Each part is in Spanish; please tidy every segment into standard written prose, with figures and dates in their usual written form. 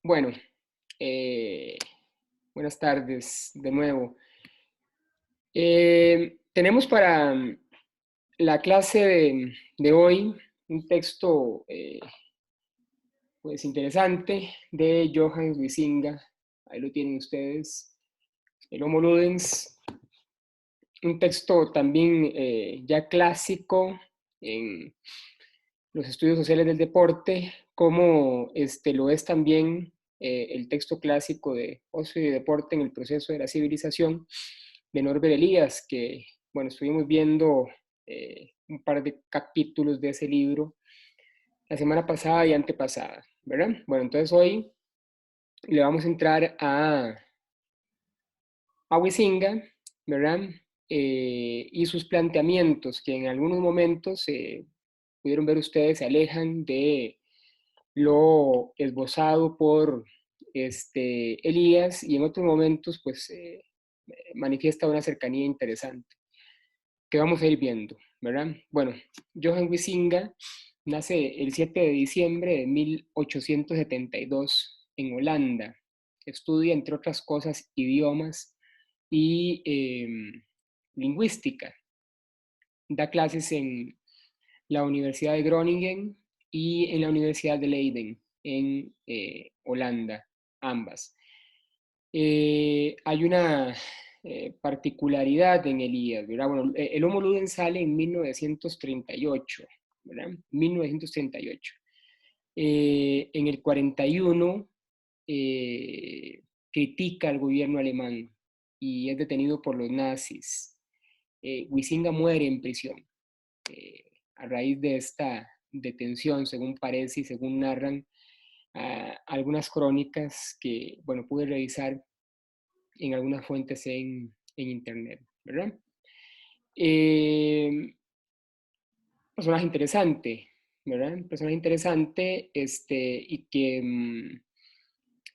Bueno, eh, buenas tardes de nuevo. Tenemos para la clase de hoy un texto pues interesante de Johannes Huizinga. Ahí lo tienen ustedes, el Homo Ludens. Un texto también ya clásico en los estudios sociales del deporte, como lo es también el texto clásico de Ocio y Deporte en el proceso de la civilización de Norbert Elias, que, bueno, estuvimos viendo un par de capítulos de ese libro la semana pasada y antepasada, ¿verdad? Bueno, entonces hoy le vamos a entrar a Huizinga, ¿verdad? Y sus planteamientos, que en algunos momentos, pudieron ver ustedes, se alejan de lo esbozado por Elías, y en otros momentos pues manifiesta una cercanía interesante que vamos a ir viendo, ¿verdad? Bueno, Johan Huizinga nace el 7 de diciembre de 1872 en Holanda. Estudia, entre otras cosas, idiomas y lingüística. Da clases en la Universidad de Groningen y en la Universidad de Leiden, en Holanda, ambas. Hay una particularidad en Elías, ¿verdad? Bueno, el Homo Ludens sale en 1938, ¿verdad? 1938. En el 41 critica al gobierno alemán y es detenido por los nazis. Huizinga muere en prisión a raíz de esta detención, según parece y según narran algunas crónicas que, bueno, pude revisar en algunas fuentes en internet, ¿verdad? Personaje interesante, ¿verdad? Personaje interesante y que,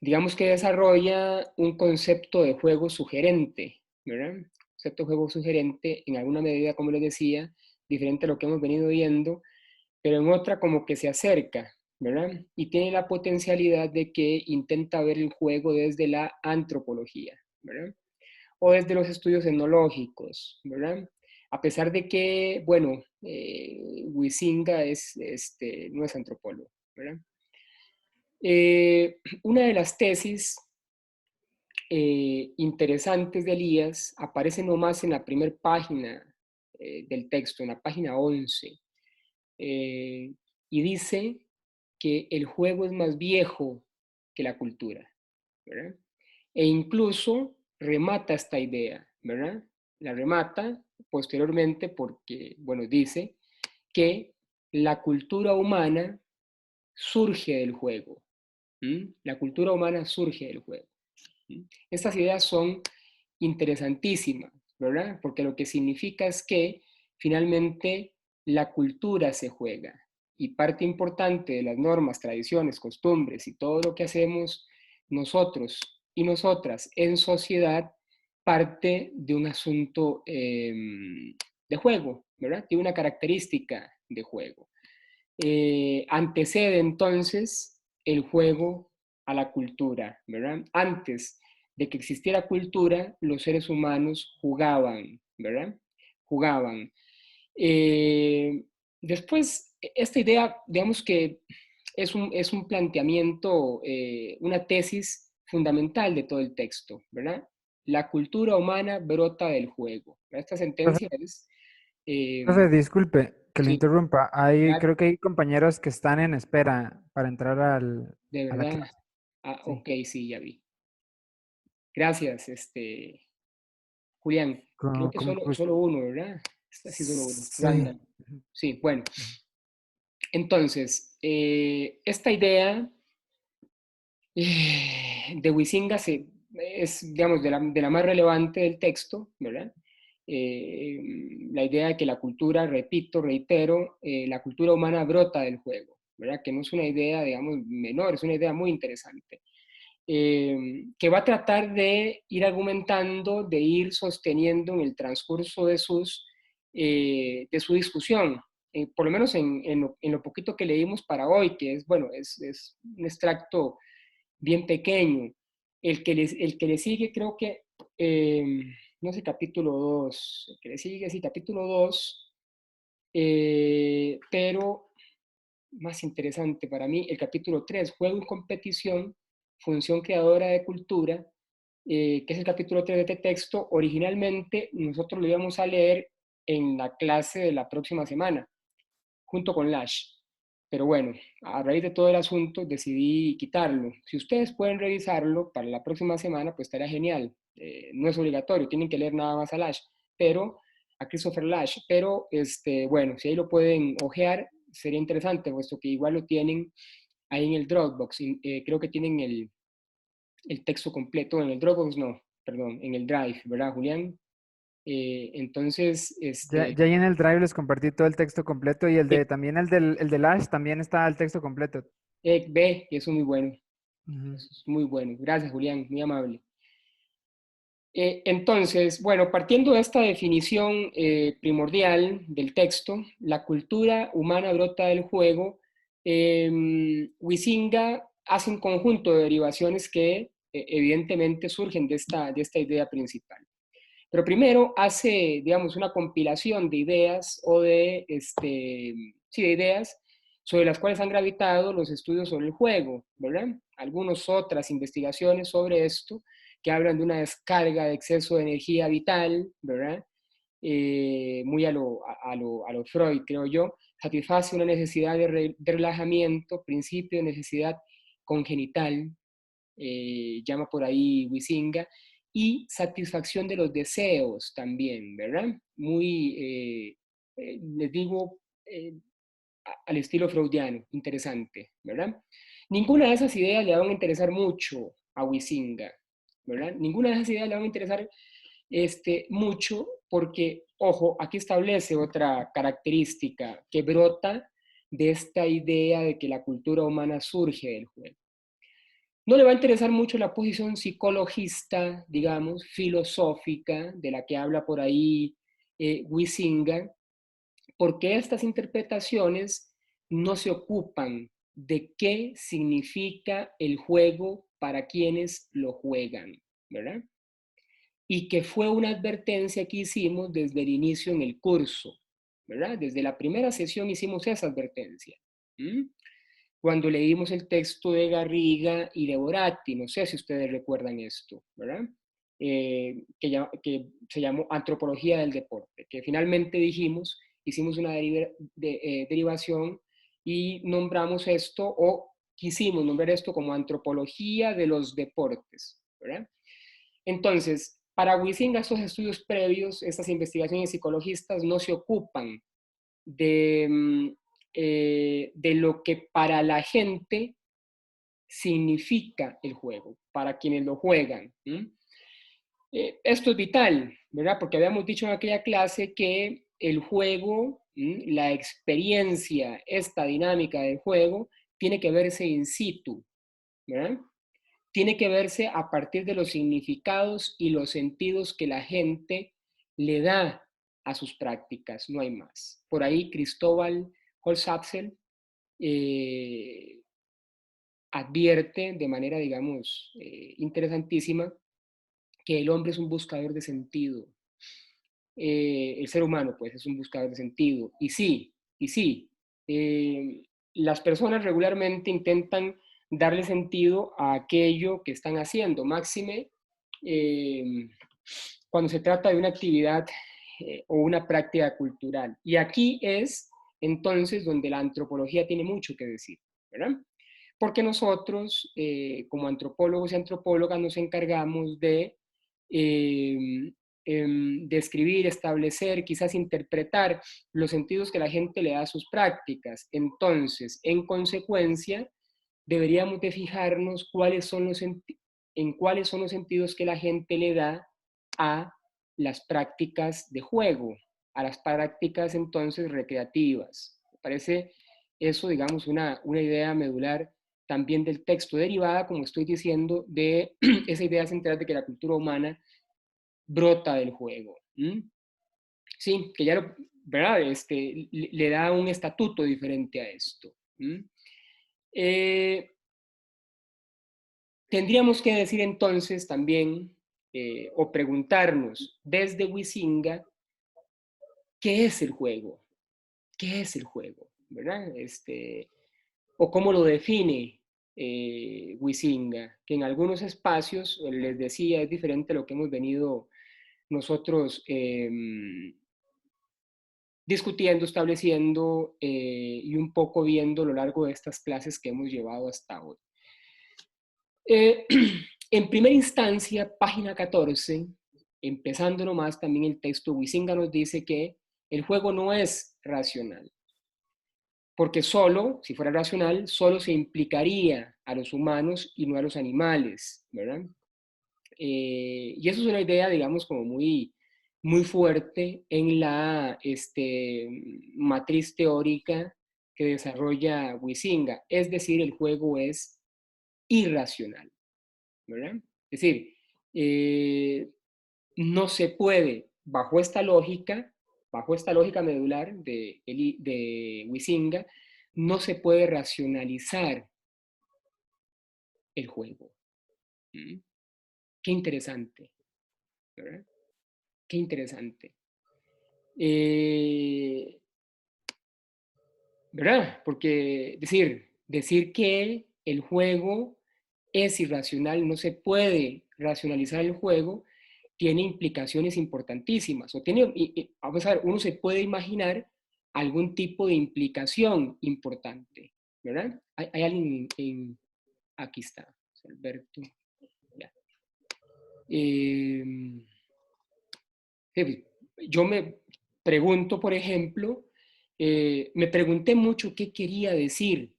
digamos que desarrolla un concepto de juego sugerente, ¿verdad? Concepto de juego sugerente en alguna medida, como les decía, diferente a lo que hemos venido viendo, pero en otra como que se acerca, ¿verdad? Y tiene la potencialidad de que intenta ver el juego desde la antropología, ¿verdad? O desde los estudios etnológicos, ¿verdad? A pesar de que, bueno, Huizinga no es antropólogo, ¿verdad? Una de las tesis interesantes de Elías aparece nomás en la primera página del texto, en la página 11, y dice que el juego es más viejo que la cultura, ¿verdad? E incluso remata esta idea, ¿verdad? La remata posteriormente porque, bueno, dice que la cultura humana surge del juego. La cultura humana surge del juego. Estas ideas son interesantísimas, ¿verdad? Porque lo que significa es que finalmente la cultura se juega y parte importante de las normas, tradiciones, costumbres y todo lo que hacemos nosotros y nosotras en sociedad parte de un asunto de juego, ¿verdad? Tiene una característica de juego. Antecede entonces el juego a la cultura, ¿verdad? Antes de que existiera cultura, los seres humanos jugaban, ¿verdad? Jugaban. Después, esta idea, digamos que es un planteamiento, una tesis fundamental de todo el texto, ¿verdad? La cultura humana brota del juego. Esta Profe, sentencia es, profe, disculpe que le sí, interrumpa. claro, Creo que hay compañeros que están en espera para entrar de a la verdad. clase. Ah, Sí. ok, sí, ya vi. Gracias, Julián. Creo que Como gusto. solo uno, ¿verdad? Sí, solo uno. Sí. Randall. Sí, bueno. Entonces, esta idea de Huizinga es, digamos, de la más relevante del texto, ¿verdad? Eh, la idea de que la cultura, repito, reitero, la cultura humana brota del juego, ¿verdad? Que no es una idea, digamos, menor, es una idea muy interesante. Que va a tratar de ir argumentando, de ir sosteniendo en el transcurso de su discusión, por lo menos en lo poquito que leímos para hoy, que es, bueno, es un extracto bien pequeño. El que le sigue creo que, no sé, capítulo 2 el que le sigue, sí, capítulo 2 pero más interesante para mí, el capítulo 3 juego y competición, función creadora de cultura, que es el capítulo 3 de este texto. Originalmente nosotros lo íbamos a leer en la clase de la próxima semana, junto con Lash. Pero bueno, a raíz de todo el asunto decidí quitarlo. Si ustedes pueden revisarlo para la próxima semana, pues estaría genial. No es obligatorio, tienen que leer nada más a Lash, pero a Christopher Lash. Pero bueno, si ahí lo pueden ojear, sería interesante, puesto que igual lo tienen ahí en el Dropbox. Creo que tienen el texto completo en el Dropbox, no, perdón, en el Drive, ¿verdad, Julián? Entonces, Ya ahí en el Drive les compartí todo el texto completo y eh, también el de Lash también está el texto completo. ve, eso es muy bueno. Ujú. Eso es muy bueno. Gracias, Julián, muy amable. Entonces, bueno, partiendo de esta definición primordial del texto, la cultura humana brota del juego, Huizinga hace un conjunto de derivaciones que evidentemente surgen de esta idea principal. Pero primero hace, digamos, una compilación de ideas o sí, de ideas sobre las cuales han gravitado los estudios sobre el juego, ¿verdad? Algunas otras investigaciones sobre esto que hablan de una descarga de exceso de energía vital, ¿verdad? Muy a lo Freud, creo yo, satisface una necesidad de relajamiento, principio de necesidad congenital, llama por ahí Huizinga, y satisfacción de los deseos también, ¿verdad? Muy, les digo, al estilo freudiano, interesante, ¿verdad? Ninguna de esas ideas le van a interesar mucho a Huizinga, ¿verdad? Ninguna de esas ideas le van a interesar mucho porque, ojo, aquí establece otra característica que brota de esta idea de que la cultura humana surge del juego. No le va a interesar mucho la posición psicologista, digamos, filosófica, de la que habla por ahí Huizinga, porque estas interpretaciones no se ocupan de qué significa el juego para quienes lo juegan, ¿verdad? Y que fue una advertencia que hicimos desde el inicio en el curso, ¿verdad? Desde la primera sesión hicimos esa advertencia. ¿Mm? Cuando leímos el texto de Garriga y de Boratti, no sé si ustedes recuerdan esto, ¿verdad? Que se llamó Antropología del Deporte, que finalmente dijimos, hicimos una derivación y nombramos esto, o quisimos nombrar esto como Antropología de los Deportes, ¿verdad? Entonces, para Huizinga, estos estudios previos, estas investigaciones psicologistas no se ocupan de, de lo que para la gente significa el juego, para quienes lo juegan. Esto es vital, ¿verdad? Porque habíamos dicho en aquella clase que el juego, la experiencia, esta dinámica del juego, tiene que verse in situ, ¿verdad? Tiene que verse a partir de los significados y los sentidos que la gente le da a sus prácticas, no hay más. Por ahí Cristóbal Holzapfel eh, advierte de manera, digamos, interesantísima que el hombre es un buscador de sentido. El ser humano, pues, es un buscador de sentido. Y sí, eh, las personas regularmente intentan darle sentido a aquello que están haciendo, máxime eh, cuando se trata de una actividad o una práctica cultural. Y aquí es entonces donde la antropología tiene mucho que decir, ¿verdad? Porque nosotros, como antropólogos y antropólogas, nos encargamos eh, describir, establecer, quizás interpretar los sentidos que la gente le da a sus prácticas. Entonces, en consecuencia, deberíamos de fijarnos en cuáles son los sentidos que la gente le da a las prácticas de juego, a las prácticas entonces recreativas. Me parece eso, digamos, una idea medular también del texto, derivada, como estoy diciendo, de esa idea central de que la cultura humana brota del juego. Sí, que ya lo, ¿verdad? Le da un estatuto diferente a esto. Eh, tendríamos que decir entonces también, o preguntarnos desde Huizinga, ¿qué es el juego? ¿Qué es el juego? ¿Verdad? O cómo lo define Huizinga, que en algunos espacios, les decía, es diferente a lo que hemos venido nosotros discutiendo, estableciendo y un poco viendo a lo largo de estas clases que hemos llevado hasta hoy. En primera instancia, página 14, empezando nomás también el texto, Huizinga nos dice que el juego no es racional, porque solo, si fuera racional, solo se implicaría a los humanos y no a los animales, ¿verdad? Y eso es una idea, digamos, como muy fuerte en la matriz teórica que desarrolla Huizinga, es decir, el juego es irracional, ¿verdad? Es decir, no se puede, bajo esta lógica medular de Huizinga, no se puede racionalizar el juego. ¿Mm? Qué interesante, ¿verdad? Qué interesante. ¿Verdad? Porque decir que el juego es irracional, no se puede racionalizar el juego, tiene implicaciones importantísimas. Vamos a ver, uno se puede imaginar algún tipo de implicación importante, ¿verdad? Hay alguien aquí está, Alberto. Ya. Yo me pregunto, por ejemplo, me pregunté mucho qué quería decir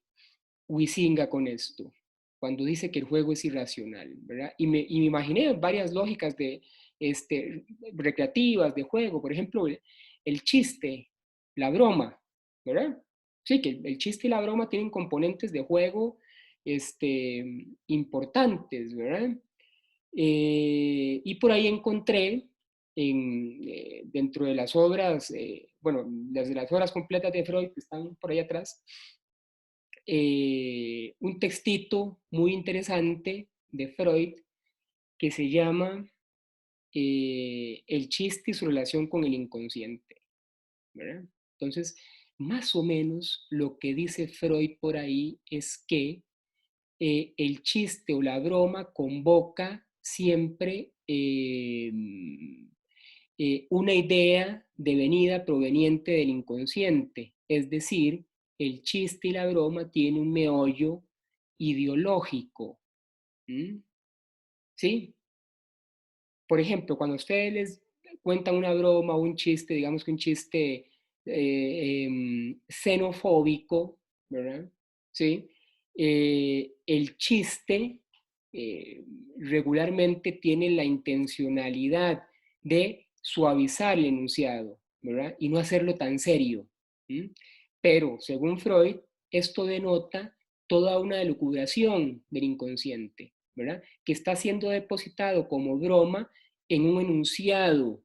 Huizinga con esto, cuando dice que el juego es irracional, ¿verdad? Y me imaginé varias lógicas recreativas de juego, por ejemplo, el chiste, la broma, ¿verdad? Sí, que el chiste y la broma tienen componentes de juego importantes, ¿verdad? Y por ahí encontré dentro de las obras, bueno, las obras completas de Freud que están por ahí atrás, un textito muy interesante de Freud que se llama El chiste y su relación con el inconsciente, ¿verdad? Entonces, más o menos lo que dice Freud por ahí es que el chiste o la broma convoca siempre una idea devenida proveniente del inconsciente, es decir, el chiste y la broma tienen un meollo ideológico. ¿Mm? ¿Sí? Por ejemplo, cuando ustedes les cuentan una broma o un chiste, digamos que un chiste xenofóbico, ¿verdad? ¿Sí? El chiste regularmente tiene la intencionalidad de suavizar el enunciado, ¿verdad? Y no hacerlo tan serio. ¿Mm? Pero, según Freud, esto denota toda una elucubración del inconsciente, ¿verdad? Que está siendo depositado como broma en un enunciado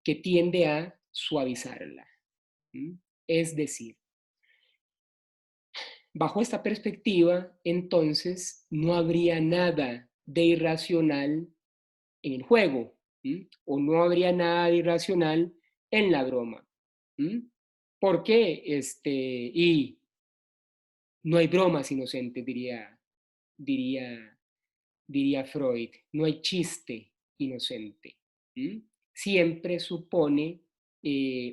que tiende a suavizarla. Es decir, bajo esta perspectiva, entonces no habría nada de irracional en el juego, o no habría nada de irracional en la broma. ¿Por qué? Y no hay bromas inocentes, diría, diría Freud, no hay chiste inocente. Siempre supone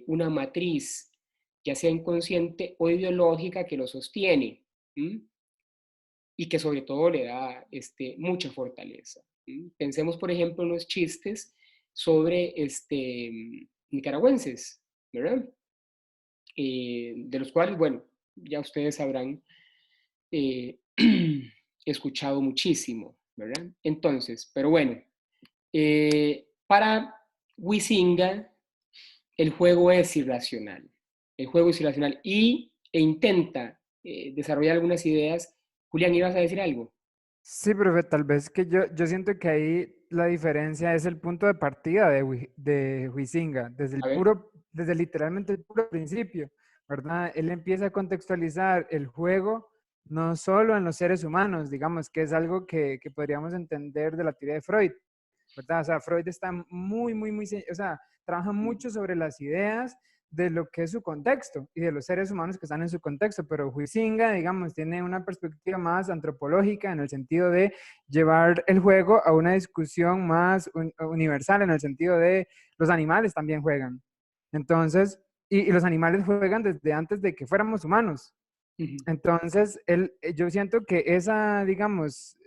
una matriz, ya sea inconsciente o ideológica, que lo sostiene y que sobre todo le da mucha fortaleza. Pensemos, por ejemplo, en los chistes sobre nicaragüenses, ¿verdad? De los cuales, bueno, ya ustedes habrán escuchado muchísimo, ¿verdad? Entonces, pero bueno, para Huizinga, el juego es irracional. El juego es irracional e intenta desarrollar algunas ideas. Julián, ¿ibas a decir algo? Sí, profe, tal vez que yo siento que ahí la diferencia es el punto de partida de Huizinga, A ver. desde literalmente el puro principio, ¿verdad? Él empieza a contextualizar el juego no solo en los seres humanos, digamos, que es algo que podríamos entender de la teoría de Freud, ¿verdad? O sea, Freud está o sea, trabaja mucho sobre las ideas de lo que es su contexto y de los seres humanos que están en su contexto, pero Huizinga, digamos, tiene una perspectiva más antropológica en el sentido de llevar el juego a una discusión más universal, en el sentido de los animales también juegan. Entonces, y los animales juegan desde antes de que fuéramos humanos. Ujú. Entonces, yo siento que esa, digamos,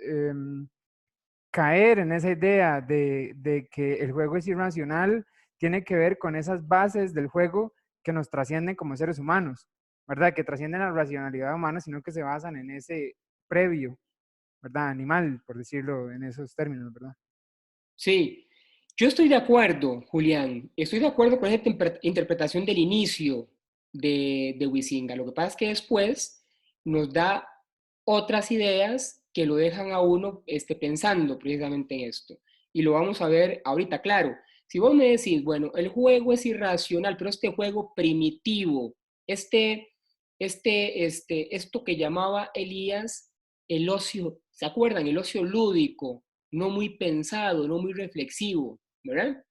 caer en esa idea de que el juego es irracional tiene que ver con esas bases del juego que nos trascienden como seres humanos, ¿verdad? Que trascienden la racionalidad humana, sino que se basan en ese previo, ¿verdad? Animal, por decirlo en esos términos, ¿verdad? Sí, yo estoy de acuerdo, Julián. Estoy de acuerdo con esa interpretación del inicio de Huizinga. Lo que pasa es que después nos da otras ideas que lo dejan a uno pensando precisamente en esto. Y lo vamos a ver ahorita, claro. Si vos me decís, bueno, el juego es irracional, pero este juego primitivo, esto que llamaba Elías el ocio, ¿se acuerdan? El ocio lúdico, no muy pensado, no muy reflexivo, ¿verdad?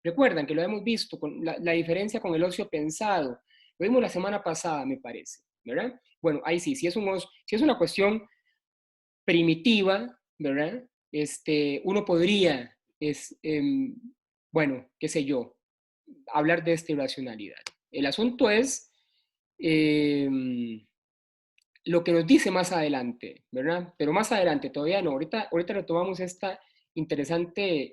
Recuerdan que lo hemos visto, con la diferencia con el ocio pensado. Lo vimos la semana pasada, me parece, ¿verdad? Bueno, ahí sí, si es una cuestión primitiva, ¿verdad? Uno podría, bueno, qué sé yo, hablar de esta irracionalidad. El asunto es lo que nos dice más adelante, ¿verdad? Pero más adelante, todavía no. Ahorita retomamos esta interesante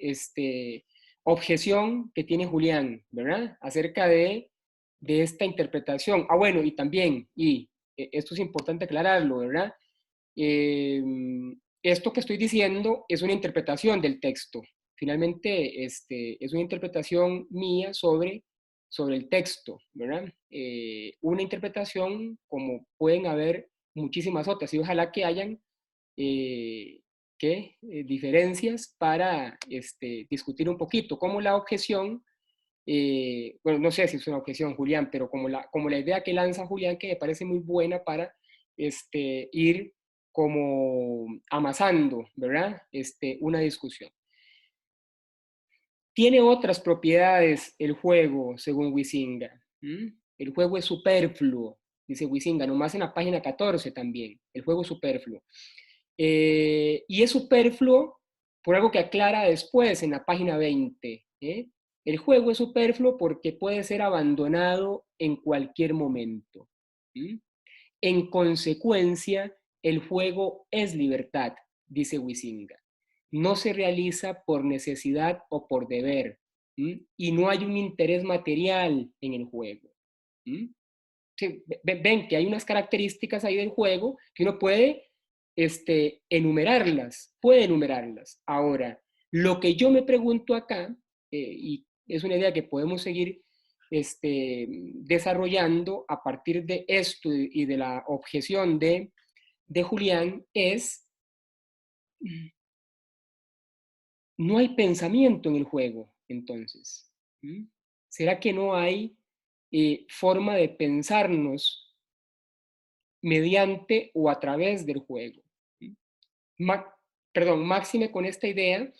objeción que tiene Julián, ¿verdad? Acerca de esta interpretación. Ah, bueno, y también, y esto es importante aclararlo, ¿verdad? Eh, Esto que estoy diciendo es una interpretación del texto. Finalmente, es una interpretación mía sobre el texto, ¿verdad? Una interpretación como pueden haber muchísimas otras y ojalá que hayan diferencias para discutir un poquito, como la objeción, bueno, no sé si es una objeción, Julián, pero como la idea que lanza Julián, que me parece muy buena para ir como amasando, ¿verdad? Una discusión. Tiene otras propiedades el juego, según Huizinga. El juego es superfluo, dice Huizinga, nomás en la página 14 también. El juego es superfluo. Y es superfluo por algo que aclara después en la página 20. El juego es superfluo porque puede ser abandonado en cualquier momento. ¿Mm? En consecuencia, el juego es libertad, dice Huizinga. No se realiza por necesidad o por deber. Y no hay un interés material en el juego. Sí, ven que hay unas características ahí del juego que uno puede puede enumerarlas. Ahora, lo que yo me pregunto acá, y es una idea que podemos seguir desarrollando a partir de esto y de la objeción de Julián, es, no hay pensamiento en el juego, entonces. ¿Mm? ¿Será que no hay forma de pensarnos mediante o a través del juego? Ma- Perdón, máxime con esta idea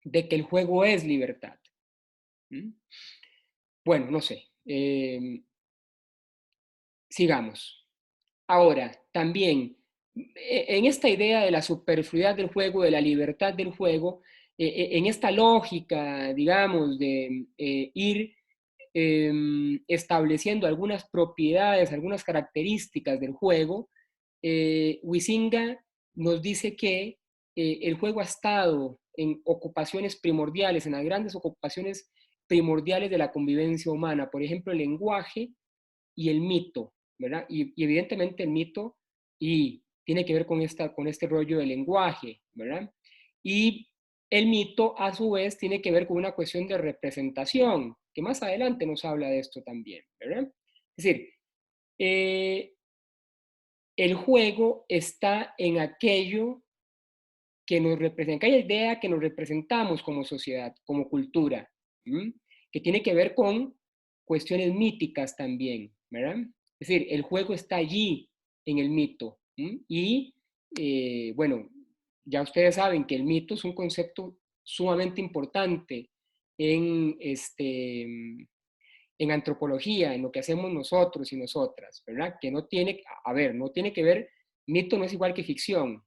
de que el juego es libertad. ¿Mm? Bueno, no sé. Sigamos. Ahora, también, en esta idea de la superfluidad del juego, de la libertad del juego, en esta lógica, digamos, de ir estableciendo algunas propiedades, algunas características del juego, Huizinga nos dice que el juego ha estado en ocupaciones primordiales, en las grandes ocupaciones primordiales de la convivencia humana, por ejemplo, el lenguaje y el mito, ¿verdad? Y evidentemente el mito y tiene que ver con este rollo del lenguaje, ¿verdad? Y el mito, a su vez, tiene que ver con una cuestión de representación, que más adelante nos habla de esto también, ¿verdad? Es decir, eh, el juego está en aquello que nos representa, aquella idea que nos representamos como sociedad, como cultura, ¿m? Que tiene que ver con cuestiones míticas también, ¿verdad? Es decir, el juego está allí en el mito, Y bueno, ya ustedes saben que el mito es un concepto sumamente importante en, en antropología, en lo que hacemos nosotros y nosotras, ¿verdad? Que no tiene, a ver, no tiene que ver, mito no es igual que ficción,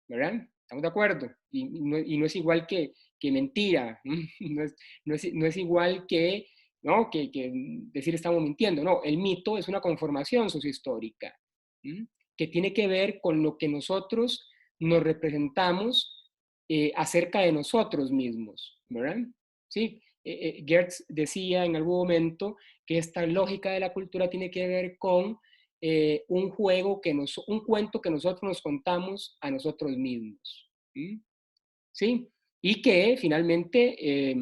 ¿verdad? ¿Estamos de acuerdo? Y no es igual que mentira, no es igual que, ¿no? Que decir estamos mintiendo, no, el mito es una conformación sociohistórica, ¿m? Que tiene que ver con lo que nosotros nos representamos acerca de nosotros mismos, ¿verdad? Sí, Gertz decía en algún momento que esta lógica de la cultura tiene que ver con un juego, un cuento que nosotros nos contamos a nosotros mismos. ¿Sí? ¿Sí? Y que finalmente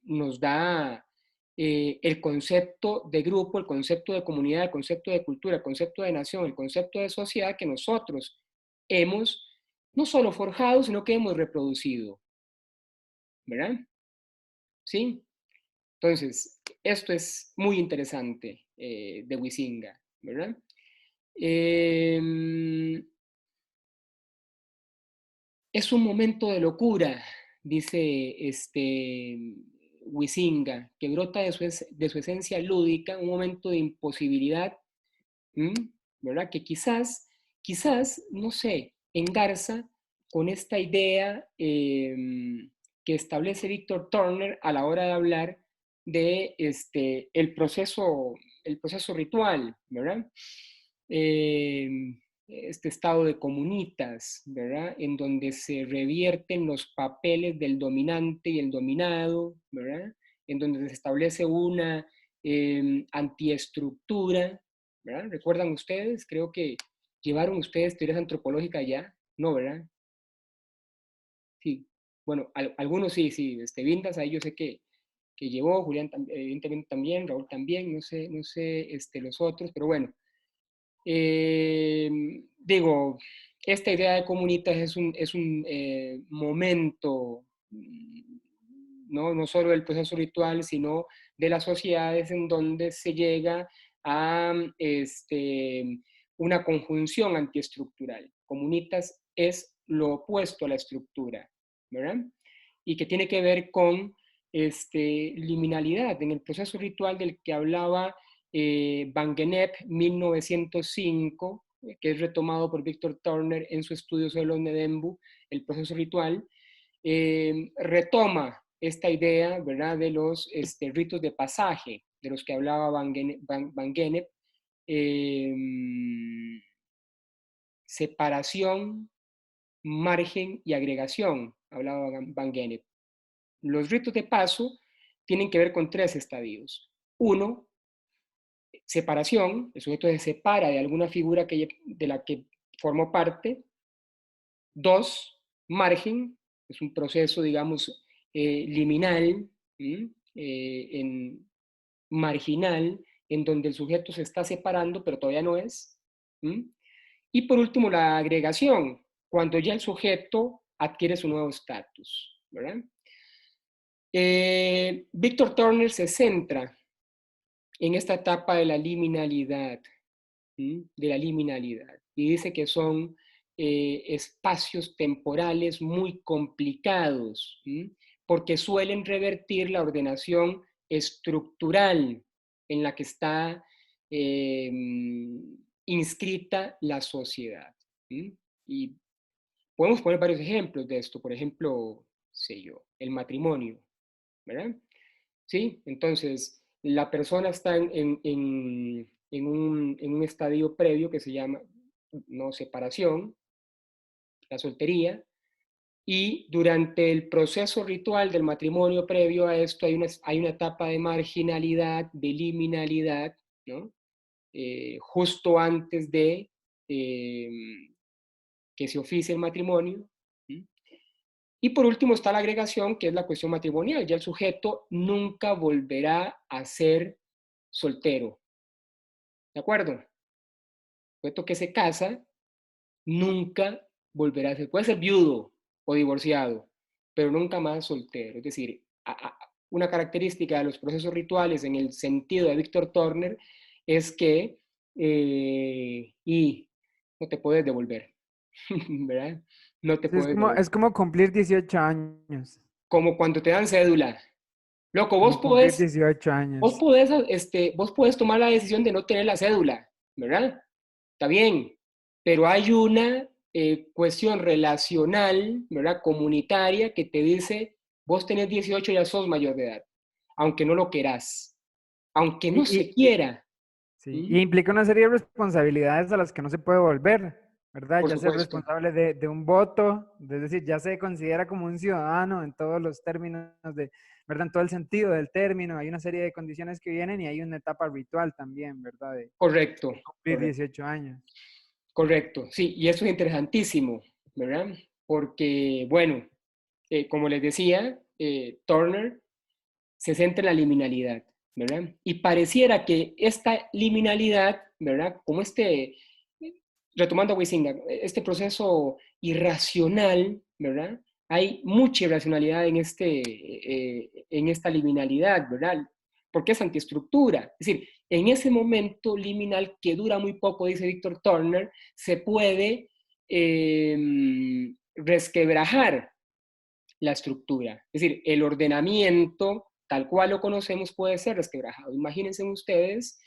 nos da el concepto de grupo, el concepto de comunidad, el concepto de cultura, el concepto de nación, el concepto de sociedad que nosotros hemos no solo forjado, sino que hemos reproducido. ¿Verdad? ¿Sí? Entonces, esto es muy interesante de Huizinga, ¿verdad? Es un momento de locura, dice Huizinga, que brota de su esencia lúdica, un momento de imposibilidad, ¿m? ¿Verdad? Que quizás, no sé, engarza con esta idea que establece Víctor Turner a la hora de hablar de el proceso ritual, ¿verdad? Este estado de comunitas, ¿verdad? En donde se revierten los papeles del dominante y el dominado, ¿verdad? En donde se establece una antiestructura, ¿verdad? ¿Recuerdan ustedes? Creo que llevaron ustedes teorías antropológicas ya, ¿no, verdad? Sí. Bueno, algunos sí, sí. Vindas, ahí yo sé que llevó, Julián evidentemente también, Raúl también, no sé los otros, pero bueno. Digo, esta idea de comunitas es un momento, ¿no? Solo del proceso ritual, sino de las sociedades en donde se llega a una conjunción antiestructural. Comunitas es lo opuesto a la estructura, ¿verdad? Y que tiene que ver con liminalidad. En el proceso ritual del que hablaba Van Gennep, 1905, que es retomado por Víctor Turner en su estudio sobre los Nedembu, el proceso ritual, retoma esta idea, ¿verdad?, de los ritos de pasaje, de los que hablaba Van Gennep, separación, margen y agregación, hablaba Van Gennep. Los ritos de paso tienen que ver con tres estadios. Uno, separación, el sujeto se separa de alguna figura de la que formó parte. Dos, margen, es un proceso, digamos, liminal, marginal, en donde el sujeto se está separando, pero todavía no es. Y por último, la agregación, cuando ya el sujeto adquiere su nuevo estatus. Víctor Turner se centra en esta etapa de la liminalidad, y dice que son espacios temporales muy complicados, porque suelen revertir la ordenación estructural en la que está inscrita la sociedad. Y podemos poner varios ejemplos de esto, por ejemplo, sé yo, el matrimonio, ¿verdad? ¿Sí? Entonces, la persona está en un estadio previo que se llama no separación, la soltería, y durante el proceso ritual del matrimonio previo a esto hay una etapa de marginalidad, de liminalidad, ¿no? Justo antes de que se oficie el matrimonio. ¿Sí? Y por último está la agregación, que es la cuestión matrimonial. Ya el sujeto nunca volverá a ser soltero. ¿De acuerdo? El sujeto que se casa nunca volverá a ser, puede ser viudo o divorciado, pero nunca más soltero. Es decir, una característica de los procesos rituales en el sentido de Víctor Turner es que, y no te puedes devolver, ¿verdad? No te Sí, puedes devolver. es como cumplir 18 años. Como cuando te dan cédula. Loco, Como cumplir 18 años. vos podés tomar la decisión de no tener la cédula, ¿verdad? Está bien, pero hay una cuestión relacional, ¿verdad? Comunitaria que te dice, vos tenés 18, ya sos mayor de edad, aunque no lo querás, aunque Y, no se y, quiera. sí, ¿Mm? y implica una serie de responsabilidades a las que no se puede volver, ¿verdad? Por Ya ser supuesto, responsable de un voto, es decir, ya se considera como un ciudadano en todos los términos de, ¿verdad? En todo el sentido del término, hay una serie de condiciones que vienen y hay una etapa ritual también, ¿verdad? correcto, De cumplir correcto, 18 años. correcto. Sí, y eso es interesantísimo, ¿verdad? Porque, bueno, como les decía, Turner se centra en la liminalidad, ¿verdad? Y pareciera que esta liminalidad, ¿verdad? Como retomando a Huizinga, este proceso irracional, ¿verdad? Hay mucha irracionalidad en esta liminalidad, ¿verdad? Porque es antiestructura. Es decir, en ese momento liminal que dura muy poco, dice Víctor Turner, se puede resquebrajar la estructura. Es decir, el ordenamiento tal cual lo conocemos puede ser resquebrajado. Imagínense ustedes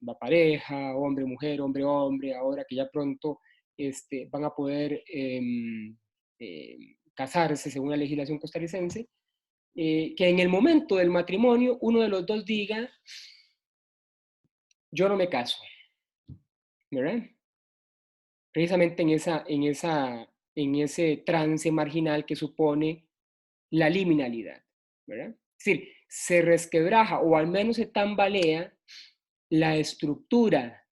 la pareja, hombre, mujer, hombre, hombre, ahora que ya pronto van a poder casarse según la legislación costarricense, que en el momento del matrimonio uno de los dos diga, yo no me caso, ¿verdad? Precisamente en ese trance marginal que supone la liminalidad, ¿verdad? Es decir, se resquebraja o al menos se tambalea la estructura,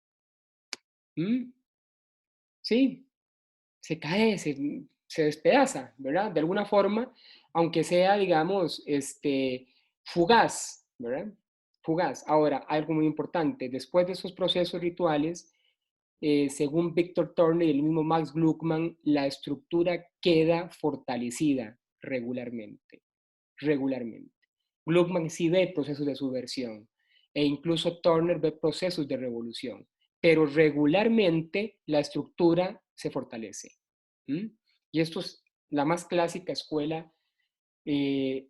¿m? ¿Sí? Se cae, se despedaza, ¿verdad? De alguna forma, aunque sea, digamos, fugaz, ¿verdad? Fugaz. Ahora, algo muy importante, después de esos procesos rituales, según Víctor Turner y el mismo Max Gluckman, la estructura queda fortalecida regularmente, regularmente. Gluckman sí ve procesos de subversión e incluso Turner ve procesos de revolución, pero regularmente la estructura se fortalece. ¿Mm? Y esto es la más clásica escuela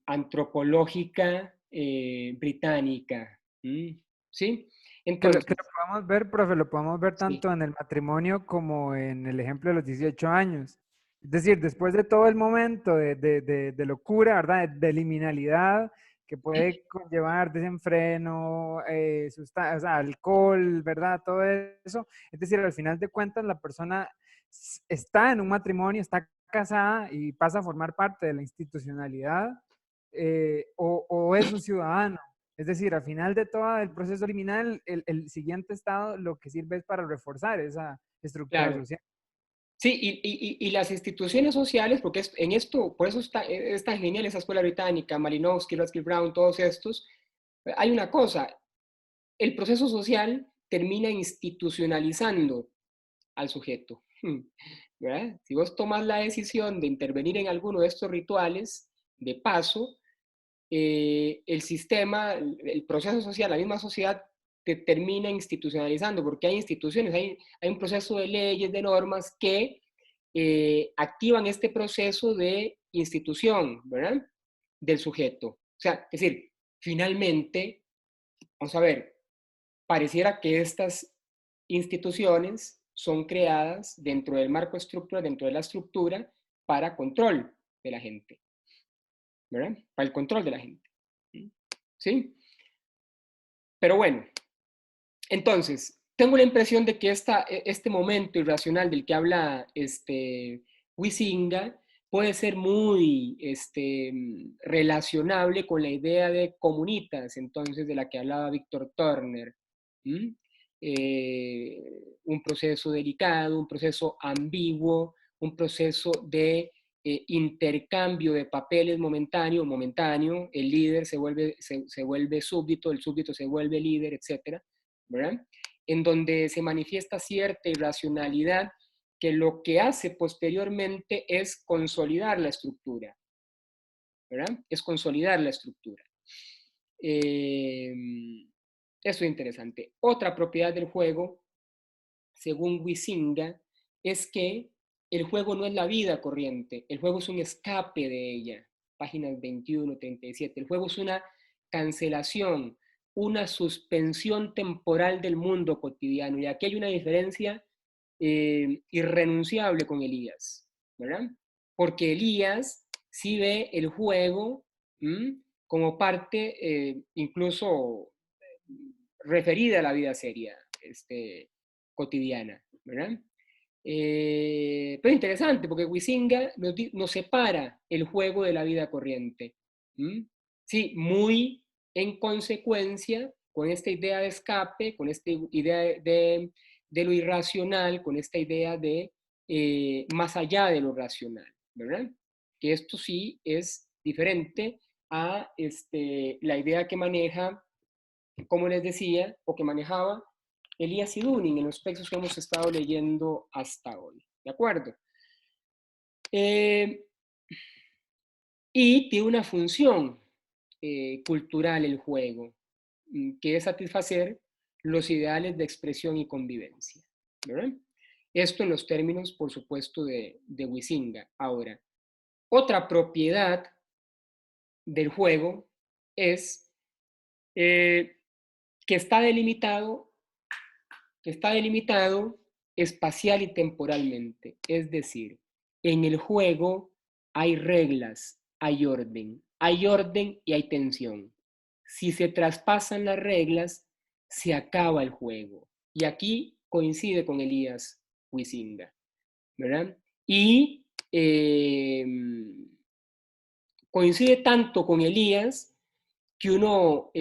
antropológica británica. ¿Mm? ¿Sí? Que Entonces, lo podamos ver, profe, lo podemos ver sí, tanto en el matrimonio como en el ejemplo de los 18 años. Es decir, después de todo el momento de locura, ¿verdad? De liminalidad que puede conllevar desenfreno, o sea, alcohol, ¿verdad? Todo eso. Es decir, al final de cuentas, la persona está en un matrimonio, está casada y pasa a formar parte de la institucionalidad, o es un ciudadano. Es decir, al final de todo el proceso liminal, el siguiente estado lo que sirve es para reforzar esa estructura claro. social. Sí, y las instituciones sociales, porque en esto, por eso es tan genial esa escuela británica, Malinowski, Ruskin Brown, todos estos, hay una cosa, el proceso social termina institucionalizando al sujeto, ¿verdad? Si vos tomas la decisión de intervenir en alguno de estos rituales, de paso, el sistema, el proceso social, la misma sociedad te termina institucionalizando, porque hay instituciones, hay un proceso de leyes, de normas que activan este proceso de institución, ¿verdad? Del sujeto. O sea, es decir, finalmente, vamos a ver, pareciera que estas instituciones son creadas dentro del marco estructural, dentro de la estructura, para control de la gente, ¿verdad? Para el control de la gente. ¿Sí? Pero bueno, entonces, tengo la impresión de que este momento irracional del que habla Huizinga puede ser muy relacionable con la idea de comunitas, entonces, de la que hablaba Víctor Turner. ¿Mm? Un proceso delicado, un proceso ambiguo, un proceso de intercambio de papeles momentáneo, el líder se vuelve súbdito, el súbdito se vuelve líder, etcétera, ¿verdad? En donde se manifiesta cierta irracionalidad que lo que hace posteriormente es consolidar la estructura, ¿verdad? Es consolidar la estructura. Eh, Eso es interesante. Otra propiedad del juego, según Huizinga, es que el juego no es la vida corriente, el juego es un escape de ella. Páginas 21, 37. El juego es una cancelación, una suspensión temporal del mundo cotidiano. Y aquí hay una diferencia irrenunciable con Elías, ¿verdad? Porque Elías sí ve el juego como parte incluso referida a la vida seria, cotidiana, ¿verdad? Pero interesante, porque Huizinga nos separa el juego de la vida corriente. ¿Mm? Sí, muy en consecuencia con esta idea de escape, con esta idea de lo irracional, con esta idea de más allá de lo racional, ¿verdad? Que esto sí es diferente a la idea que maneja, como les decía, o que manejaba Elias y Dunning en los textos que hemos estado leyendo hasta hoy. ¿De acuerdo? Y tiene una función cultural el juego, que es satisfacer los ideales de expresión y convivencia. ¿Verdad? Esto en los términos, por supuesto, de Huizinga. Ahora, otra propiedad del juego es que está delimitado espacial y temporalmente. Es decir, en el juego hay reglas, hay orden y hay tensión. Si se traspasan las reglas, se acaba el juego. Y aquí coincide con Elías Huizinga, ¿verdad? Y coincide tanto con Elías que uno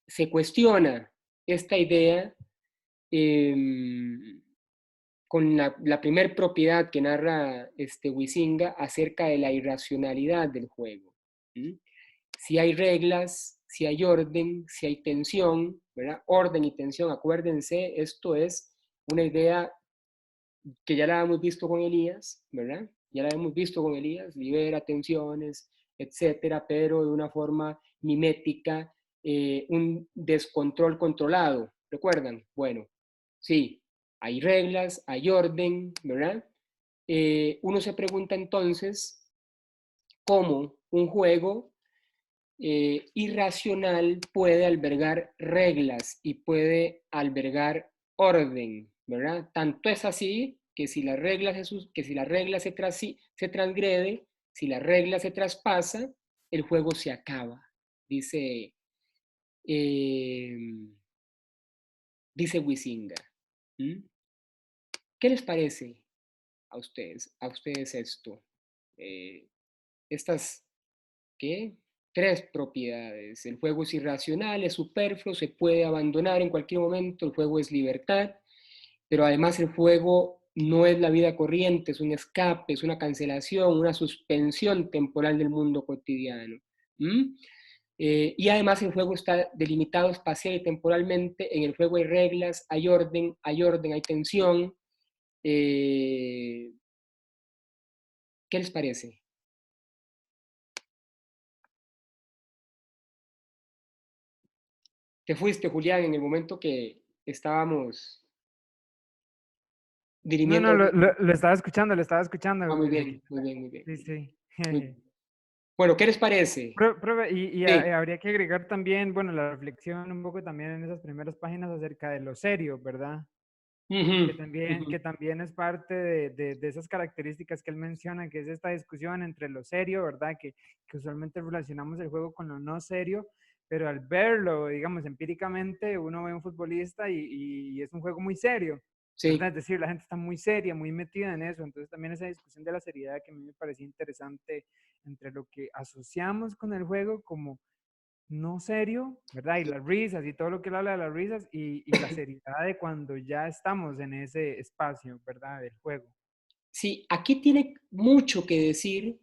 se cuestiona esta idea con la primer propiedad que narra Huizinga acerca de la irracionalidad del juego. ¿Mm? Si hay reglas, si hay orden, si hay tensión, ¿verdad? Orden y tensión, acuérdense, esto es una idea que ya la hemos visto con Elías, ¿verdad? Ya la hemos visto con Elías, libera tensiones, etcétera, pero de una forma mimética, un descontrol controlado. ¿Recuerdan? Bueno, sí, hay reglas, hay orden, ¿verdad? Uno se pregunta entonces cómo un juego irracional puede albergar reglas y puede albergar orden, ¿verdad? Tanto es así que si la regla se transgrede, si la regla se traspasa, el juego se acaba, dice, eh, dice Huizinga. ¿Mm? ¿Qué les parece a ustedes esto? Estas, ¿qué? Tres propiedades. El juego es irracional, es superfluo, se puede abandonar en cualquier momento, el juego es libertad, pero además el juego no es la vida corriente, es un escape, es una cancelación, una suspensión temporal del mundo cotidiano. ¿Mm? Y además el juego está delimitado espacial y temporalmente, en el juego hay reglas, hay tensión. ¿Qué les parece? Te fuiste, Julián, en el momento que estábamos No, dirimiendo no, algo. lo estaba escuchando, lo estaba escuchando. Ah, muy bien, muy bien, muy bien. Sí, sí. Muy bien. Bueno, ¿qué les parece? Profe, Sí. habría que agregar también, bueno, la reflexión un poco también en esas primeras páginas acerca de lo serio, ¿verdad? Ujú, ujú. Que también es parte de esas características que él menciona, que es esta discusión entre lo serio, ¿verdad? Que usualmente relacionamos el juego con lo no serio, pero al verlo, digamos, empíricamente, uno ve un futbolista y es un juego muy serio, ¿verdad? Sí. Es decir, la gente está muy seria, muy metida en eso, entonces también esa discusión de la seriedad que a mí me parecía interesante entre lo que asociamos con el juego como no serio, ¿verdad? Y las risas y todo lo que él habla de las risas y la seriedad de cuando ya estamos en ese espacio, ¿verdad? Del juego. Sí, aquí tiene mucho que decir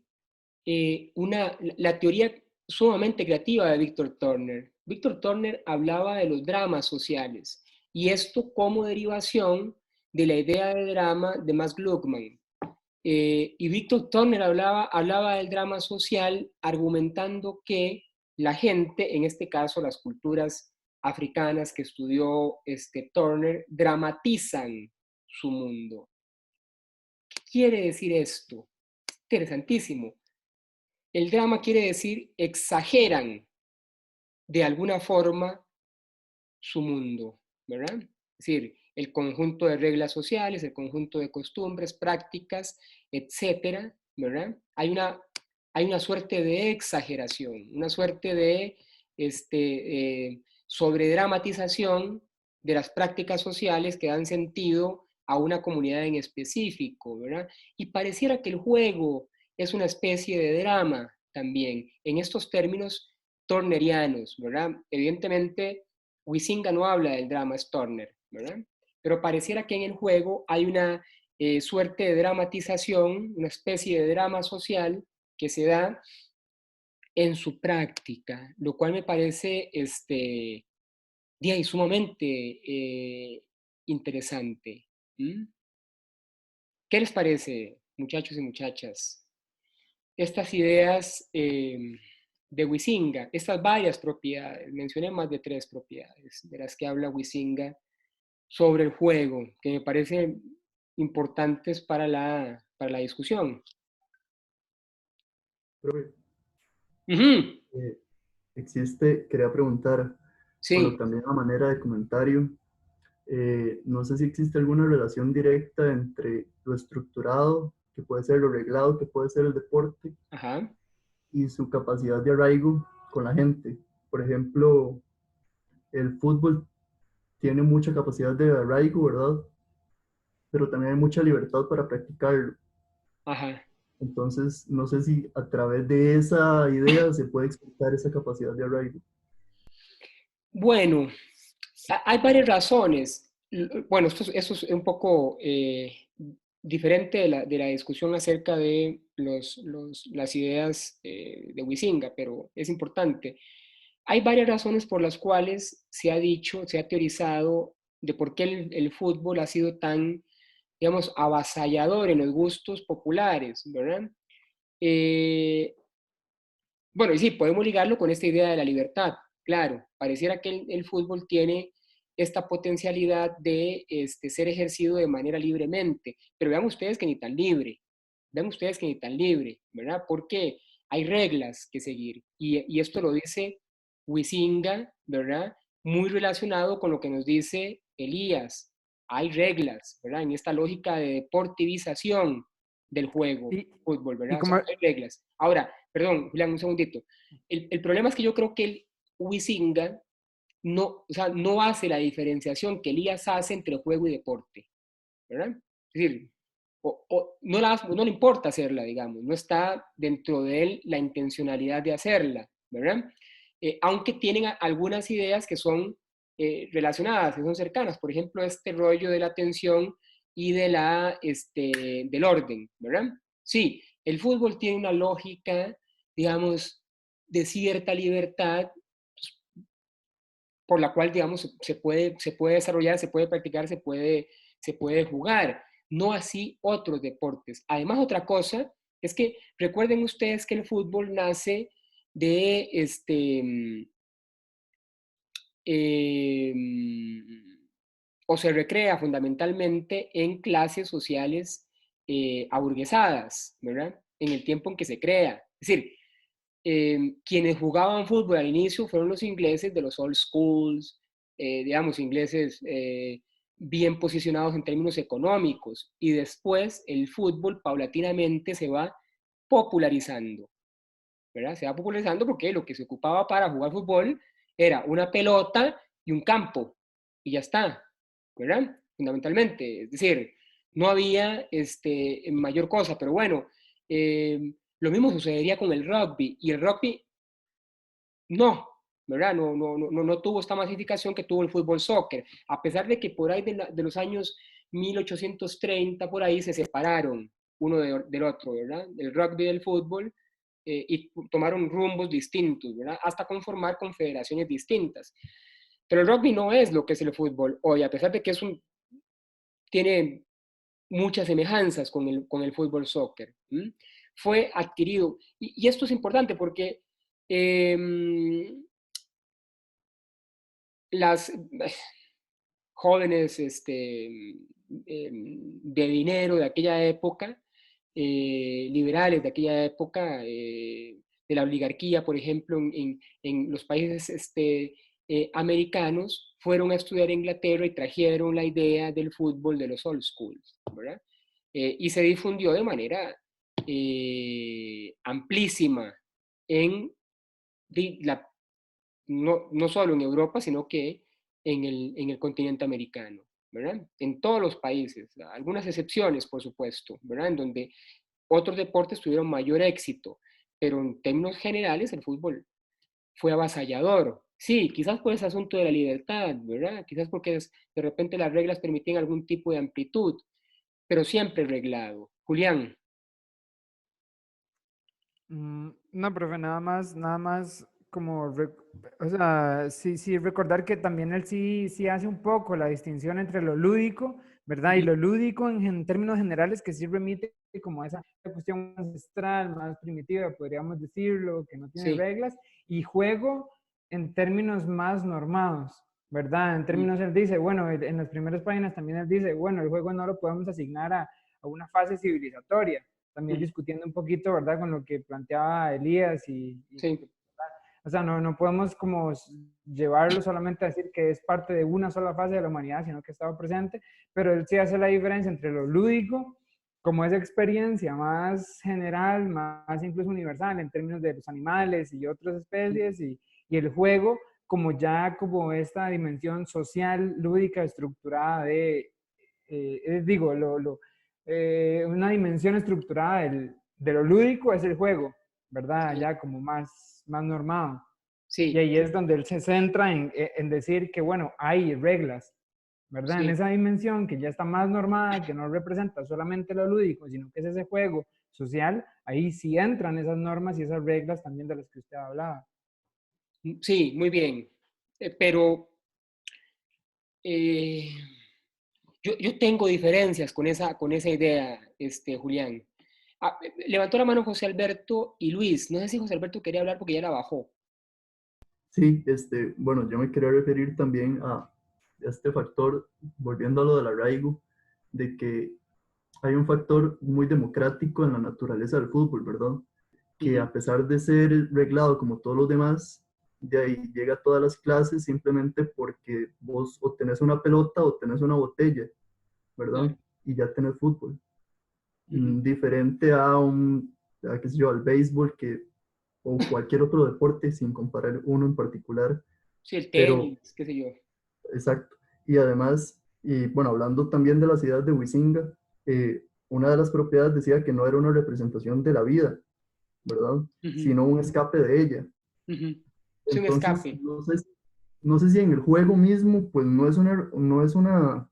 la teoría sumamente creativa de Víctor Turner. Víctor Turner hablaba de los dramas sociales y esto como derivación de la idea de drama de Max Gluckman. Y Víctor Turner hablaba del drama social argumentando que la gente, en este caso las culturas africanas que estudió Turner, dramatizan su mundo. ¿Qué quiere decir esto? Interesantísimo. El drama quiere decir exageran de alguna forma su mundo, ¿verdad? Es decir, el conjunto de reglas sociales, el conjunto de costumbres, prácticas, etcétera, ¿verdad? Hay una suerte de exageración, una suerte de sobredramatización de las prácticas sociales que dan sentido a una comunidad en específico, ¿verdad? Y pareciera que el juego es una especie de drama también, en estos términos turnerianos, ¿verdad? Evidentemente, Huizinga no habla del drama, es Turner, ¿verdad? Pero pareciera que en el juego hay una suerte de dramatización, una especie de drama social que se da en su práctica, lo cual me parece sumamente interesante. ¿Mm? ¿Qué les parece, muchachos y muchachas? Estas ideas de Huizinga, estas varias propiedades, mencioné más de 3 propiedades de las que habla Huizinga sobre el juego, que me parecen importantes para la discusión. Profe, Ujú. quería preguntar, bueno, Sí, también a manera de comentario, no sé si existe alguna relación directa entre lo estructurado, que puede ser lo reglado, que puede ser el deporte, ajá. y su capacidad de arraigo con la gente. Por ejemplo, el fútbol tiene mucha capacidad de arraigo, ¿verdad? Pero también hay mucha libertad para practicarlo. Ajá. Entonces, no sé si a través de esa idea se puede explicar esa capacidad de arraigo. Bueno, hay varias razones. Bueno, esto es un poco diferente de la discusión acerca de las ideas de Huizinga, pero es importante. Hay varias razones por las cuales se ha dicho, se ha teorizado de por qué el fútbol ha sido tan, digamos, avasallador en los gustos populares, ¿verdad? Eh, bueno, y sí, podemos ligarlo con esta idea de la libertad. Claro, pareciera que el fútbol tiene esta potencialidad de ser ejercido de manera libremente, pero vean ustedes que ni tan libre, vean ustedes que ni tan libre, ¿verdad? Porque hay reglas que seguir, y esto lo dice Huizinga, ¿verdad? Muy relacionado con lo que nos dice Elías. Hay reglas, ¿verdad? En esta lógica de deportivización del juego, Y, fútbol, y ¿verdad? O sea, como, hay reglas. Ahora, perdón, Julián, un segundito. El problema es que yo creo que el Huizinga no, o sea, no hace la diferenciación que Elías hace entre juego y deporte, ¿verdad? Es decir, no le importa hacerla, digamos, no está dentro de él la intencionalidad de hacerla, ¿verdad? Aunque tienen algunas ideas que son relacionadas, que son cercanas, por ejemplo, este rollo de la atención y del orden, ¿verdad? Sí, el fútbol tiene una lógica, digamos, de cierta libertad por la cual, digamos, se puede desarrollar, se puede practicar, se puede jugar. No así otros deportes. Además, otra cosa es que recuerden ustedes que el fútbol nace de eh, o se recrea fundamentalmente en clases sociales aburguesadas, ¿verdad? En el tiempo en que se crea. Es decir, quienes jugaban fútbol al inicio fueron los ingleses de los old schools, digamos, ingleses bien posicionados en términos económicos, y después el fútbol paulatinamente se va popularizando, ¿verdad? Se va popularizando porque lo que se ocupaba para jugar fútbol era una pelota y un campo, y ya está, ¿verdad? Fundamentalmente, es decir, no había mayor cosa, pero bueno, lo mismo sucedería con el rugby, y el rugby no, ¿verdad? No tuvo esta masificación que tuvo el fútbol soccer, a pesar de que por ahí de los años 1830, por ahí se separaron uno del otro, ¿verdad? El rugby del fútbol, y tomaron rumbos distintos, ¿verdad? Hasta conformar confederaciones distintas. Pero el rugby no es lo que es el fútbol hoy, a pesar de que tiene muchas semejanzas con el fútbol soccer. ¿Mm? Fue adquirido, y esto es importante porque Em, las jóvenes de dinero de aquella época, liberales de aquella época, de la oligarquía, por ejemplo, en los países americanos, fueron a estudiar a Inglaterra y trajeron la idea del fútbol de los old schools, ¿verdad? Y se difundió de manera amplísima en la, no solo en Europa, sino que en el continente americano, ¿verdad? En todos los países, algunas excepciones, por supuesto, ¿verdad? En donde otros deportes tuvieron mayor éxito, pero en términos generales el fútbol fue avasallador. Sí, quizás por ese asunto de la libertad, ¿verdad? Quizás porque de repente las reglas permitían algún tipo de amplitud, pero siempre reglado. Julián. No, profe, nada más como, o sea, sí, sí, recordar que también él sí, sí hace un poco la distinción entre lo lúdico, ¿verdad? Y lo lúdico en términos generales que sí remite como a esa cuestión ancestral, más primitiva, podríamos decirlo, que no tiene Sí. reglas, y juego en términos más normados, ¿verdad? En términos, él dice, bueno, en las primeras páginas también él dice, bueno, el juego no lo podemos asignar a una fase civilizatoria, también discutiendo un poquito, ¿verdad? Con lo que planteaba Elías Sí. o sea, no podemos como llevarlo solamente a decir que es parte de una sola fase de la humanidad, sino que estaba presente, pero él sí hace la diferencia entre lo lúdico, como esa experiencia más general, más incluso universal en términos de los animales y otras especies, y el juego como ya como esta dimensión social, lúdica, estructurada de, digo, una dimensión estructurada de lo lúdico es el juego, ¿verdad? Sí. Ya como más normado. Y Sí. ahí es donde él se centra en decir que, bueno, hay reglas, ¿verdad? En Sí. esa dimensión que ya está más normada, que no representa solamente lo lúdico, sino que es ese juego social, ahí sí entran esas normas y esas reglas también de las que usted hablaba. Sí, muy bien. Pero eh, yo tengo diferencias con esa idea, Julián. Levantó la mano José Alberto y Luis. No sé si José Alberto quería hablar porque ya la bajó. Sí, bueno, yo me quería referir también a este factor, volviendo a lo del arraigo, de que hay un factor muy democrático en la naturaleza del fútbol, ¿verdad? Que Ujú. a pesar de ser reglado como todos los demás, de ahí llega a todas las clases simplemente porque vos o tenés una pelota o tenés una botella, ¿verdad? Claro. Y ya tenés fútbol. Ujú. Diferente qué sé yo, al béisbol o cualquier otro deporte, sin comparar uno en particular, Sí, el pero tenis, qué sé yo. exacto. Y además, y bueno, hablando también de la ciudad de Huizinga, una de las propiedades decía que no era una representación de la vida, ¿verdad? Ujú. Sino un escape de ella. Ujú. Es un Entonces, escape. no sé si en el juego mismo, pues no es una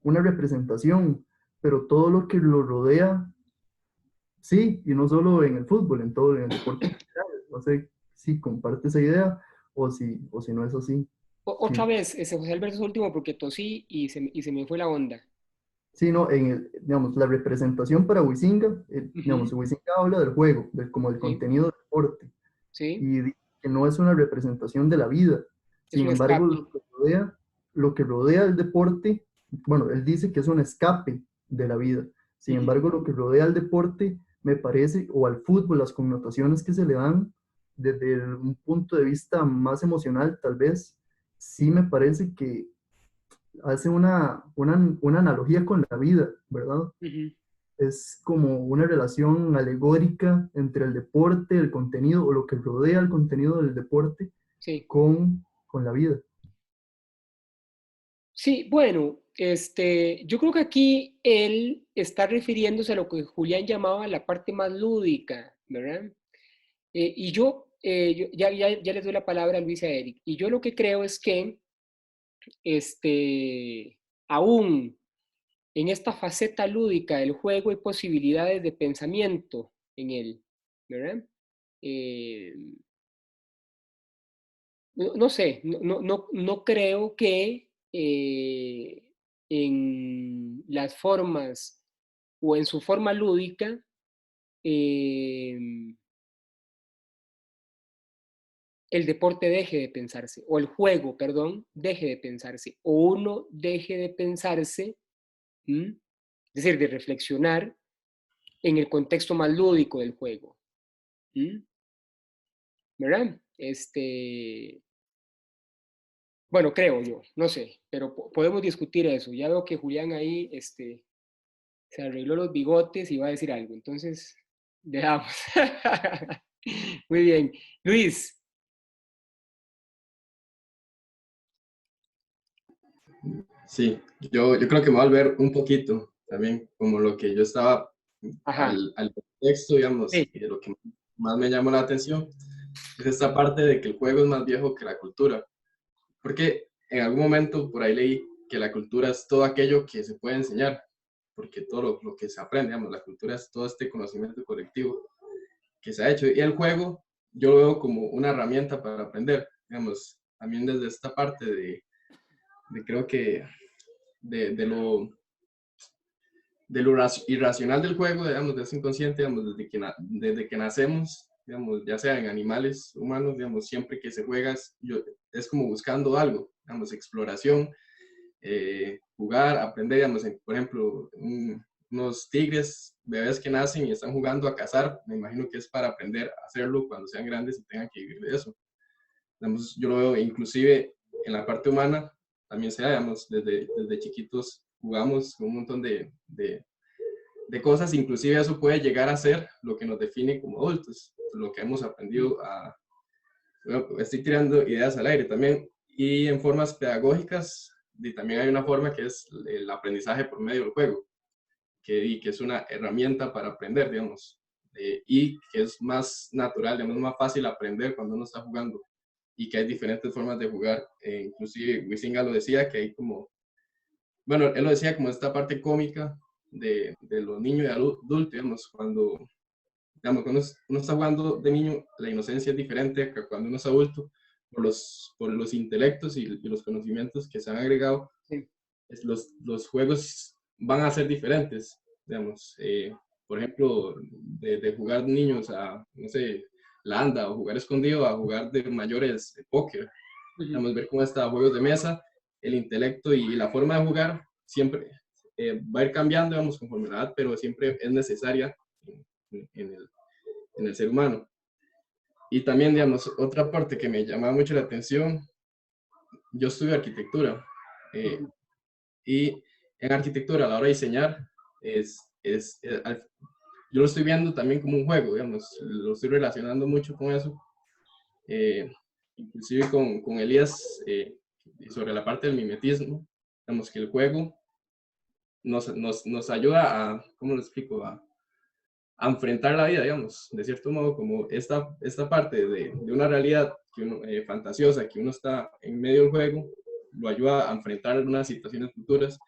representación, pero todo lo que lo rodea, sí, y no solo en el fútbol, en todo, en el deporte en general. No sé si comparte esa idea o si no es así. Otra Sí, vez, ese José Alberto es último porque tosí y se me fue la onda. sí, no, digamos, la representación para Huizinga, digamos, Ujú. Huizinga habla del juego, como el Sí, contenido del deporte, sí, y dice que no es una representación de la vida. es Sin un embargo, escape. lo que rodea el deporte, bueno, él dice que es un escape de la vida. Sin Ujú. embargo, lo que rodea al deporte, me parece, o al fútbol, las connotaciones que se le dan desde un punto de vista más emocional, tal vez, sí me parece que hace una analogía con la vida, ¿verdad? Ujú. Es como una relación alegórica entre el deporte, el contenido o lo que rodea el contenido del deporte Sí. con la vida. Sí, bueno, yo creo que aquí él está refiriéndose a lo que Julián llamaba la parte más lúdica, ¿verdad? Y ya les doy la palabra a Luis y a Eric. Y yo lo que creo es que, aún en esta faceta lúdica del juego hay posibilidades de pensamiento en él, ¿verdad? Eh, no sé, no creo que en las formas o en su forma lúdica eh, el deporte deje de pensarse, o el juego, perdón, deje de pensarse, o uno deje de pensarse, es decir, de reflexionar en el contexto más lúdico del juego. ¿Verdad? Bueno, creo yo, no sé, pero podemos discutir eso. Ya veo que Julián ahí se arregló los bigotes y va a decir algo, entonces dejamos. Muy bien. Luis. Sí, yo creo que me va a volver un poquito también como lo que yo estaba al contexto, digamos, Sí. y de lo que más me llamó la atención es esta parte de que el juego es más viejo que la cultura. Porque en algún momento por ahí leí que la cultura es todo aquello que se puede enseñar, porque todo lo que se aprende, digamos, la cultura es todo este conocimiento colectivo que se ha hecho. Y el juego yo lo veo como una herramienta para aprender, digamos, también desde esta parte de creo que de lo irracional del juego, digamos, de ese inconsciente, digamos, desde que nacemos, digamos, ya sea en animales humanos, digamos, siempre que se juega es como buscando algo, digamos, exploración, jugar, aprender, digamos, por ejemplo, unos tigres, bebés que nacen y están jugando a cazar, me imagino que es para aprender a hacerlo cuando sean grandes y tengan que vivir de eso. Digamos, yo lo veo inclusive en la parte humana, también sea, digamos, desde chiquitos jugamos con un montón de cosas, inclusive eso puede llegar a ser lo que nos define como adultos, lo que hemos aprendido bueno, estoy tirando ideas al aire también, y en formas pedagógicas, y también hay una forma que es el aprendizaje por medio del juego, que es una herramienta para aprender, digamos, y que es más natural, digamos, más fácil aprender cuando uno está jugando, y que hay diferentes formas de jugar, inclusive Wisinga lo decía, que hay como, bueno, él lo decía como esta parte cómica de los niños y adultos, digamos, digamos, cuando uno está jugando de niño, la inocencia es diferente que cuando uno es adulto, por los intelectos y los conocimientos que se han agregado, Sí. Los juegos van a ser diferentes, digamos, por ejemplo, de jugar niños a, no sé, la anda o jugar escondido a jugar de mayores póker. Digamos, ver cómo está juegos de mesa, el intelecto y la forma de jugar siempre va a ir cambiando, digamos, conforme la edad, pero siempre es necesaria en el ser humano. Y también, digamos, otra parte que me llamaba mucho la atención, yo estudio arquitectura y en arquitectura a la hora de diseñar yo lo estoy viendo también como un juego, digamos, lo estoy relacionando mucho con eso, inclusive con Elías sobre la parte del mimetismo, digamos que el juego nos ayuda a, ¿cómo lo explico? A enfrentar la vida, digamos, de cierto modo, como esta parte de una realidad fantasiosa, que uno está en medio del juego, lo ayuda a enfrentar unas situaciones futuras.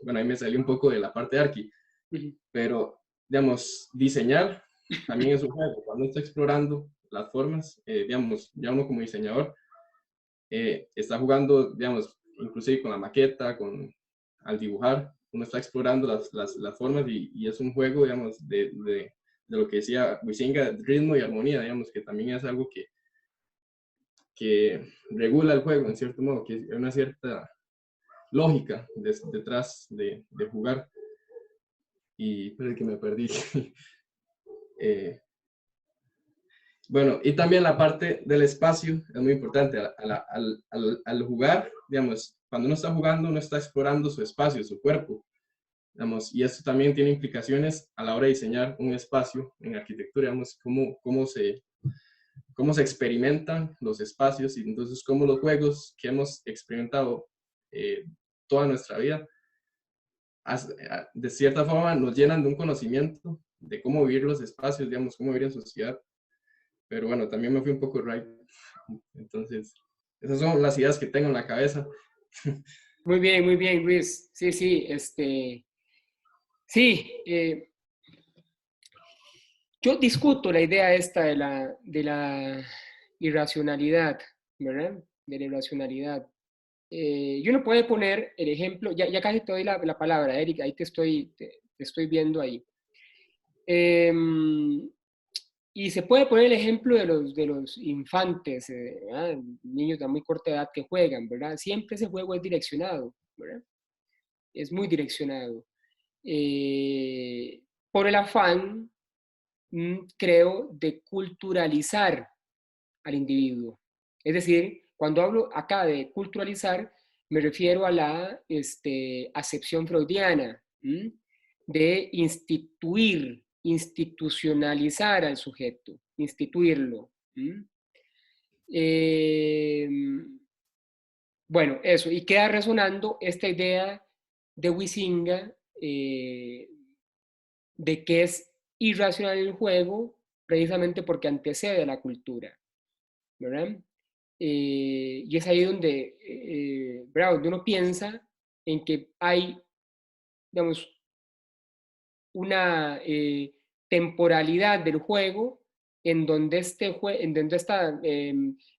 Bueno, ahí me salió un poco de la parte de Arqui, pero, digamos, diseñar también es un juego. Cuando uno está explorando las formas, digamos, ya uno como diseñador está jugando, digamos, inclusive con la maqueta, al dibujar, uno está explorando las formas y es un juego, digamos, de lo que decía Huizinga, ritmo y armonía, digamos, que también es algo que regula el juego, en cierto modo, que hay una cierta lógica detrás de jugar. Y pero que me perdí. Bueno, y también la parte del espacio es muy importante. Al jugar, digamos, cuando uno está jugando, uno está explorando su espacio, su cuerpo, digamos, y esto también tiene implicaciones a la hora de diseñar un espacio en arquitectura, digamos, cómo se experimentan los espacios y entonces cómo los juegos que hemos experimentado toda nuestra vida, de cierta forma nos llenan de un conocimiento de cómo vivir los espacios, digamos, cómo vivir en sociedad. Pero bueno, también me fui un poco right. Entonces, esas son las ideas que tengo en la cabeza. Muy bien, Luis. Sí, sí, sí, yo discuto la idea esta de la irracionalidad, ¿verdad? De la irracionalidad. Y uno puede poner el ejemplo, ya casi te doy la palabra, Eric, ahí te estoy viendo ahí. Y se puede poner el ejemplo de los infantes, niños de muy corta edad que juegan, ¿verdad? Siempre ese juego es direccionado, ¿verdad? Es muy direccionado. Por el afán, creo, de culturalizar al individuo. Es decir, cuando hablo acá de culturalizar, me refiero a la acepción freudiana, de instituir, institucionalizar al sujeto, instituirlo. Bueno, eso, y queda resonando esta idea de Huizinga de que es irracional el juego precisamente porque antecede a la cultura, ¿verdad? Y es ahí donde uno piensa en que hay, digamos, una temporalidad del juego en donde, esta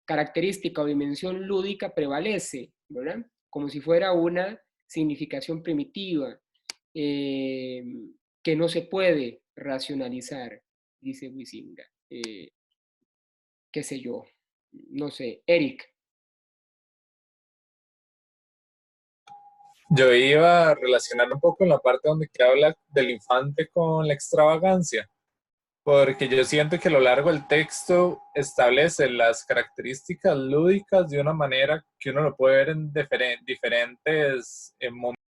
característica o dimensión lúdica prevalece, ¿verdad? Como si fuera una significación primitiva que no se puede racionalizar, dice Huizinga. Qué sé yo, no sé, Eric. Yo iba a relacionar un poco en la parte donde que habla del infante con la extravagancia, porque yo siento que a lo largo del texto establece las características lúdicas de una manera que uno lo puede ver en diferentes momentos